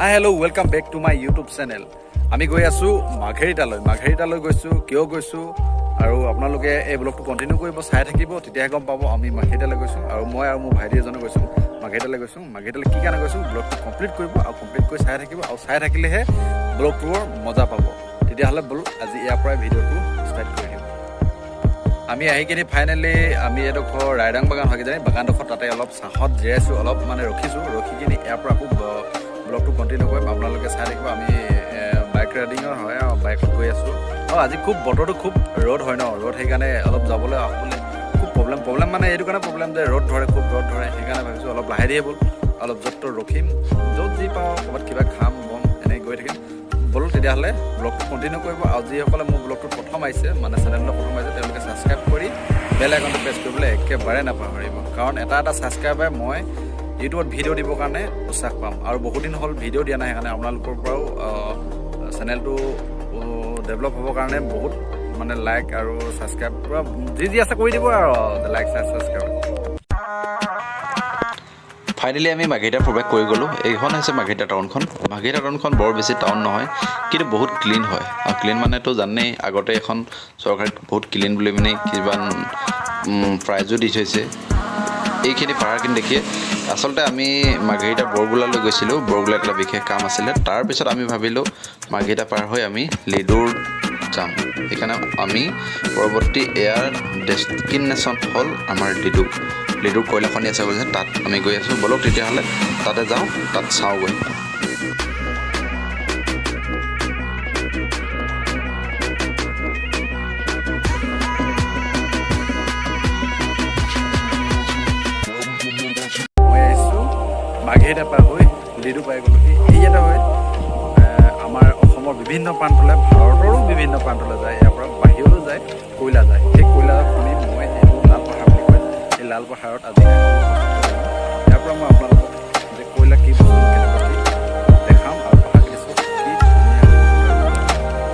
Hello' welcome back to my YouTube channel. আমি গৈ আছোঁ মাঘেৰিটালৈ গৈছোঁ, কিয় গৈছোঁ আৰু আপোনালোকে এই ব্লগটো কণ্টিনিউ কৰিব, চাই থাকিব, তেতিয়াহে গম পাব আমি মাঘেৰিটালৈ গৈছোঁ। আৰু মই আৰু মোৰ ভাইটি এজনে গৈছোঁ মাঘেৰিটালৈ কি কাৰণে গৈছোঁ, ব্লগটো কমপ্লিট কৰিব আৰু কমপ্লিট কৰি চাই থাকিব, আৰু চাই থাকিলেহে ব্লগটোৰ মজা পাব। তেতিয়াহ'লে ব'ল আজি ইয়াৰ পৰাই ভিডিঅ'টো ষ্টাৰ্ট কৰি দিওঁ। আমি আহি কিনি ফাইনেলি আমি এডোখৰ ৰাইডাং বাগান হয় কিজানি, বাগানডোখৰ তাতে অলপ চাহত জিৰাইছোঁ, অলপ মানে ৰখিছোঁ, ৰখি কিনি ইয়াৰ পৰা আকৌ ব্লগটো কণ্টিনিউ কৰিম। আপোনালোকে চাই থাকিব। আমি বাইক ৰাইডিঙৰ হয় আৰু বাইকত গৈ আছোঁ। আজি খুব বতৰটো খুব ৰ'দ হয় ন, ৰ'দ সেইকাৰণে অলপ যাবলৈ আহোঁতে খুব প্ৰব্লেম মানে এইটো কাৰণে প্ৰব্লেম যে খুব ৰ'দ ধৰে, সেইকাৰণে ভাবিছোঁ অলপ লাহে দিয়ে ব'ল, অলপ য'ত ৰখিম, য'ত যি পাওঁ ক'ৰবাত কিবা খাম বম এনেকৈ গৈ থাকিম। ব'ল তেতিয়াহ'লে ব্লগটো কণ্টিনিউ কৰিব। আৰু যিসকলে মোৰ ব্লগটোত প্ৰথম আহিছে, মানে চেনেলটো প্ৰথম আহিছে, তেওঁলোকে ছাবস্ক্ৰাইব কৰি বেল আইকনটো প্ৰেছ কৰিবলৈ একেবাৰে নাপাহৰিব, কাৰণ এটা ছাবস্ক্ৰাইবাৰে মই ইউটিউবত ভিডিঅ' দিবৰ কাৰণে উৎসাহ পাম। আৰু বহুত দিন হ'ল ভিডিঅ' দিয়া নাই, সেইকাৰণে আপোনালোকৰ পৰাও চেনেলটো ডেভেলপ হ'বৰ কাৰণে বহুত মানে লাইক আৰু ছাবস্ক্ৰাইব পূৰা যি আছে কৰি দিব আৰু লাইক ছাবস্ক্ৰাইব। ফাইনেলি আমি মাঘেৰিটা প্ৰৱেশ কৰি গ'লোঁ। এইখন হৈছে মাঘেৰিটা টাউনখন বৰ বেছি টাউন নহয়, কিন্তু বহুত ক্লিন হয়। আৰু ক্লিন মানেতো জানেই, আগতে এখন চৰকাৰে বহুত ক্লিন বুলি মানে কিবা প্ৰাইজো দি থৈছে। এইখিনি পাহাৰখিনি দেখিয়ে আচলতে আমি মাঘেৰিটা বৰগোলালৈ গৈছিলোঁ, বৰগোলাত এটা বিশেষ কাম আছিলে। তাৰপিছত আমি ভাবিলোঁ মাঘেৰিটা পাৰ হৈ আমি লিডুৰ যাম। সেইকাৰণে আমি পৰৱৰ্তী এয়াৰ ডেষ্টিনেশ্যন হ'ল আমাৰ লিডুৰ কয়লা খনি আছে বুলিছে, তাত আমি গৈ আছোঁ। ব'লক তেতিয়াহ'লে তাতে যাওঁ, তাত চাওঁগৈ। মাঘেৰিটা পাৰ হৈ লিডু পাই গ'লোহি। ইয়াতে হয় আমাৰ অসমৰ বিভিন্ন প্ৰান্তলৈ, ভাৰতৰো বিভিন্ন প্ৰান্তলৈ যায়, ইয়াৰ পৰা বাহিৰলৈ যায়, কয়লা যায়। সেই কয়লা খনি মই এইটো লাল পাহাৰ বুলি কয়, এই লাল পাহাৰত আজি ইয়াৰ পৰা মই আপোনালোকক যে কয়লা কি বস্তু কেনেকুৱা কি দেখাম, আৰু পাহাৰখিনি চব কি ধুনীয়া।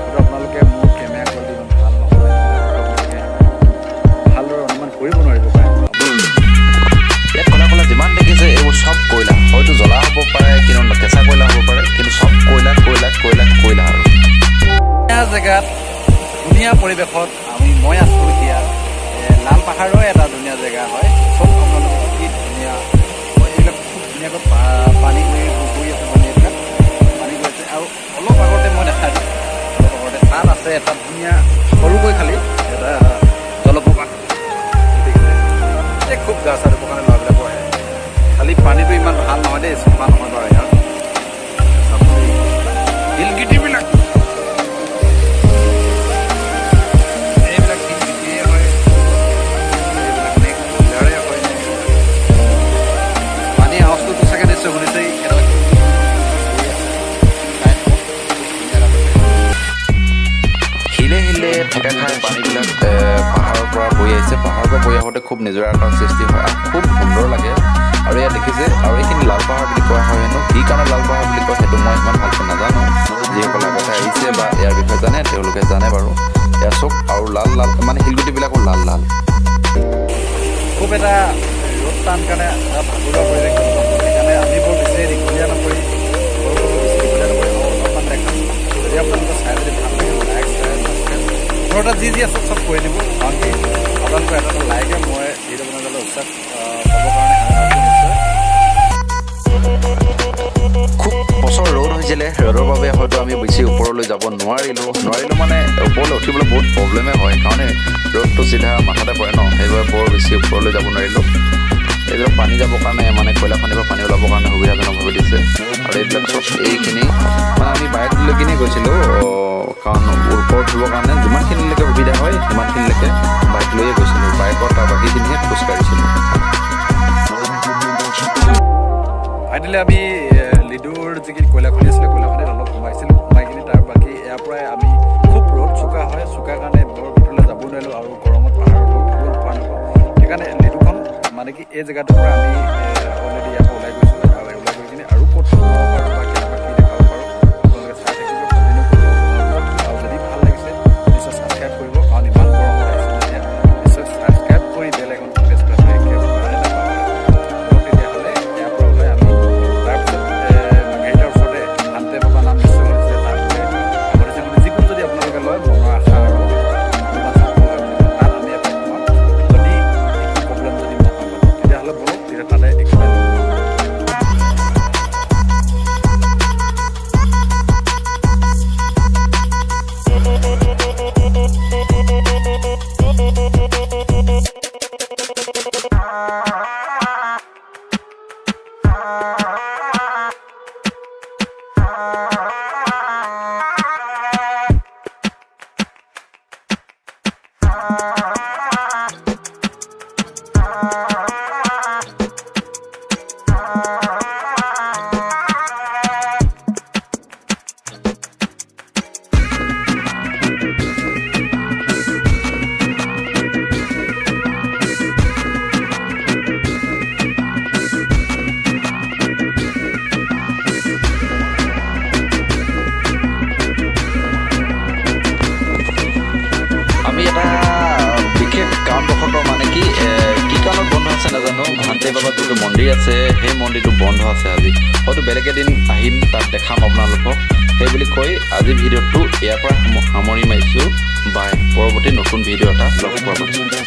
কিন্তু আপোনালোকে মোৰ কেমেৰা কোৱালিটি ইমান ভাল নহয়, আপোনালোকে ভালদৰে অনুমান কৰিব নোৱাৰিব পাৰে। ইয়াত কলা যিমান দেখিছে এইবোৰ চব কয়লা, হয়তো জ্বলা হ'ব পাৰে, কিন্তু কেঁচা কয়লা হ'ব পাৰে, কিন্তু চব কয়লা আৰু ধুনীয়া জেগাত, ধুনীয়া পৰিৱেশত মই আছোঁ এতিয়া। লাল পাহাৰৰ এটা ধুনীয়া জেগা হয়, চব আপোনালোকে কি ধুনীয়া, এইবিলাক খুব ধুনীয়াকৈ পানী গৈ আছে, মানে এইবিলাক পানী গৈ আছে। আৰু অলপ আগতে মই দেখা দিওঁ, তাত আছে এটা ধুনীয়া সৰুকৈ খালি এটা জলপ্ৰপাত, এই খুব গা চা ধুবৰ কাৰণে ল'ৰাবিলাক আহে। খালি পানীটো ইমান ভাল নহয় দেই, চফা নহয় বাৰু ইয়াৰ শিলগিটিবিলাক, এইবিলাক শিলগিটিয়ে হয়, এইবিলাক নেক্সৰে হয়। পানী আৱাজটোতো চাগে নিশ্চয় শুনিছে। শিলে ঠেকা খাই পানীবিলাক পাহাৰৰ পৰা বৈ আহিছে। পাহাৰৰ পৰা বৈ আহোঁতে খুব নিজৰা এটাৰ সৃষ্টি হয় আৰু খুব সুন্দৰ লাগে। আৰু ইয়াত দেখিছে, আৰু এইখিনি লাল পাহাৰ বুলি কোৱা হয় হেনো। কি কাৰণে লাল পাহাৰ বুলি কয় সেইটো মই ইমান ভালকৈ নাজানো। যিসকলে আগতে আহিছে বা ইয়াৰ বিষয়ে জানে তেওঁলোকে জানে বাৰু। ইয়াৰ চব আৰু লাল মানে শিলগুটিবিলাকো লাল। খুব এটা ৰ'দ টান কাৰণে ভাগৰুৱা পৰিৱেশ, সেইকাৰণে আমি বৰ বেছি দীঘলীয়া নকৰি অলপমান দেখাম। যদি আপোনালোকে চাই যদি ভাল লাগে, লাইক ঘৰতে যি আছে চব কৰি দিব, কাৰণ কি আপোনালোকৰ এটা লাইকে মই ভিডিঅ' বনাবলৈ উৎসাহ পাবৰ কাৰণে নিশ্চয়। খুব বছৰ ৰ'দ হৈছিলে, ৰ'দৰ বাবে হয়তো আমি বেছি ওপৰলৈ যাব নোৱাৰিলোঁ মানে ওপৰলৈ উঠিবলৈ বহুত প্ৰব্লেমে হয়, কাৰণ ৰ'দটো চিধা মাথাতে পৰে ন, সেইবাবে বৰ বেছি ওপৰলৈ যাব নোৱাৰিলোঁ। এইবিলাক পানী যাবৰ কাৰণে, মানে কয়লা খনিৰ পৰা পানী ওলাবৰ কাৰণে সুবিধাজনকভাৱে দিছে। আৰু এইবিলাক চব এইখিনি মানে আমি বাইক লৈ কিনে গৈছিলোঁ, কাৰণ ওপৰত উঠিবৰ কাৰণে যিমানখিনিলৈকে সুবিধা হয় সিমানখিনিলৈকে বাইক লৈয়ে গৈছিলোঁ। বাইকত তাৰ বাকীখিনিহে খোজকাঢ়িছিলোঁ। ফাইনেলি আমি লিডুৰ যিখিনি কয়লা খনি আছিলে, কয়লা খনিত অলপ সোমাইছিলোঁ, সোমাই কিনি তাৰ বাকী ইয়াৰ পৰাই আমি খুব ৰ'দ চোকা কাৰণে বৰ ভিতৰলৈ যাব নোৱাৰিলোঁ, আৰু গৰমত পাহাৰত উঠিব পৰা নাপাওঁ। সেইকাৰণে লিডুখন মানে কি এই জেগাটোৰ পৰা আমি অলৰেডি ইয়াৰ পৰা ওলাই গৈছোঁ, আৰু ওলাই গৈ কিনি আৰু ক'ত সোমাব পাৰোঁ বা কেনেকুৱা কি দেখাব পাৰোঁ আপোনালোকে চাই থাকিব, কণ্টিনিউ কৰিব। আৰু যদি ভাল লাগিছে নিশ্চয় ছাবস্ক্ৰাইব কৰিব, কাৰণ ইমান গৰমত আহিছোঁ যেতিয়া নিশ্চয় ছাবস্ক্ৰাইব কৰি বেল আইকনটো প্ৰেছ কৰিবলৈ একেবাৰে নাপাহৰিব। তেতিয়াহ'লে ইয়াৰ পৰা ওলাই আমি তাৰপিছত মাঘেৰিটাৰ ওচৰতে নাজানো ভান্তে বাবা যোনটো মন্দিৰ আছে সেই মন্দিৰটো বন্ধ আছে আজি হয়তো বেলেগ এদিন আহিম তাত দেখাম আপোনালোকক সেই বুলি কৈ আজি ভিডিঅ'টো ইয়াৰ পৰা সামৰি মাৰিছোঁ বাই পৰৱৰ্তী নতুন ভিডিঅ' এটা লগ পোৱা